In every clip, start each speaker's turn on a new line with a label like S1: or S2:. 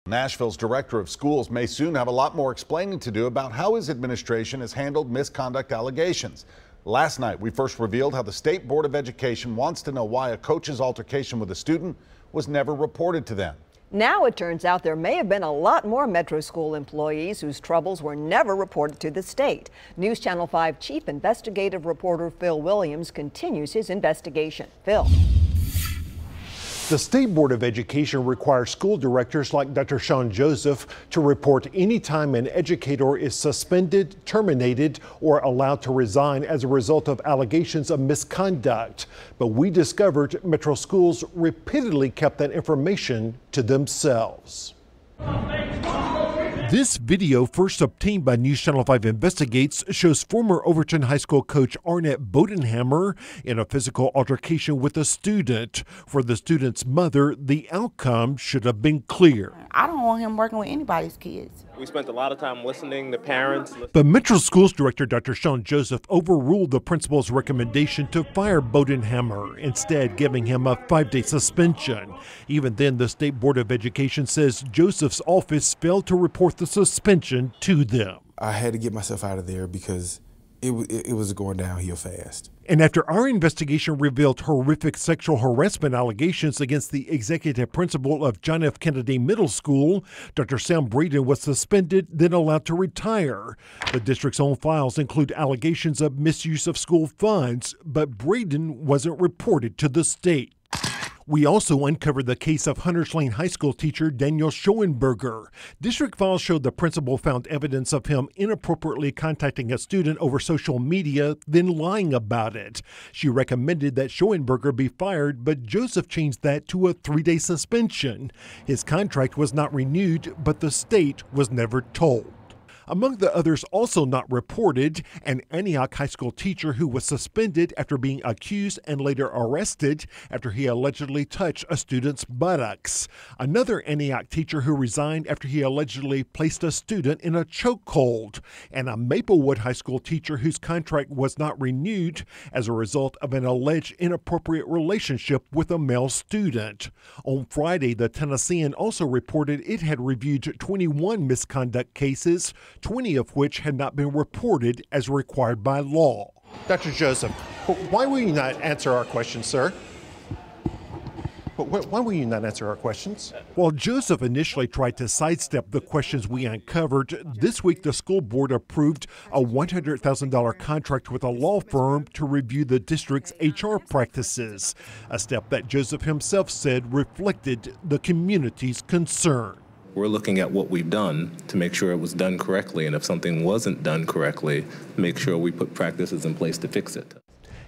S1: Nashville's director of schools may soon have a lot more explaining to do about how his administration has handled misconduct allegations. Last night, we first revealed how the State Board of Education wants to know why a coach's altercation with a student was never reported to them.
S2: Now it turns out there may have been a lot more Metro School employees whose troubles were never reported to the state. News Channel 5 Chief Investigative Reporter Phil Williams continues his investigation. Phil.
S3: The State Board of Education requires school directors like Dr. Sean Joseph to report any time an educator is suspended, terminated, or allowed to resign as a result of allegations of misconduct. But we discovered Metro Schools repeatedly kept that information to themselves. This video, first obtained by News Channel 5 Investigates, shows former Overton High School coach Arnett Bodenhammer in a physical altercation with a student. For the student's mother, the outcome should have been clear.
S4: I don't want him working with anybody's kids.
S5: We spent a lot of time listening to parents.
S3: But Metro Schools Director Dr. Sean Joseph overruled the principal's recommendation to fire Bodenhammer, instead giving him a 5-day suspension. Even then, the State Board of Education says Joseph's office failed to report the suspension to them.
S6: I had to get myself out of there because it was going downhill fast.
S3: And after our investigation revealed horrific sexual harassment allegations against the executive principal of John F. Kennedy Middle School, Dr. Sam Braden was suspended, then allowed to retire. The district's own files include allegations of misuse of school funds, but Braden wasn't reported to the state. We also uncovered the case of Hunters Lane High School teacher Daniel Schoenberger. District files showed the principal found evidence of him inappropriately contacting a student over social media, then lying about it. She recommended that Schoenberger be fired, but Joseph changed that to a 3-day suspension. His contract was not renewed, but the state was never told. Among the others also not reported, an Antioch High School teacher who was suspended after being accused and later arrested after he allegedly touched a student's buttocks. Another Antioch teacher who resigned after he allegedly placed a student in a chokehold. And a Maplewood High School teacher whose contract was not renewed as a result of an alleged inappropriate relationship with a male student. On Friday, the Tennessean also reported it had reviewed 21 misconduct cases, 20 of which had not been reported as required by law.
S7: Dr. Joseph, why will you not answer our questions, sir? Why will you not answer our questions?
S3: While Joseph initially tried to sidestep the questions we uncovered, this week the school board approved a $100,000 contract with a law firm to review the district's HR practices, a step that Joseph himself said reflected the community's concern.
S5: We're looking at what we've done to make sure it was done correctly, and if something wasn't done correctly, make sure we put practices in place to fix it.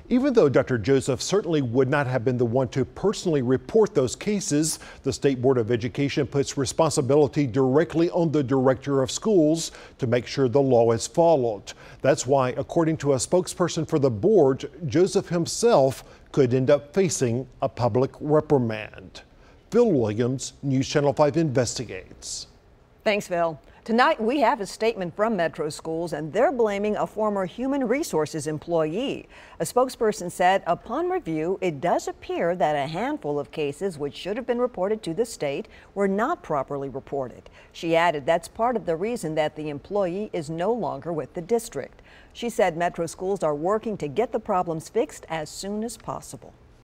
S3: Even though Dr. Joseph certainly would not have been the one to personally report those cases, the State Board of Education puts responsibility directly on the director of schools to make sure the law is followed. That's why, according to a spokesperson for the board, Joseph himself could end up facing a public reprimand. Phil Williams, News Channel 5 Investigates.
S2: Thanks, Phil. Tonight, we have a statement from Metro Schools, and they're blaming a former human resources employee. A spokesperson said, upon review, it does appear that a handful of cases which should have been reported to the state were not properly reported. She added that's part of the reason that the employee is no longer with the district. She said Metro Schools are working to get the problems fixed as soon as possible.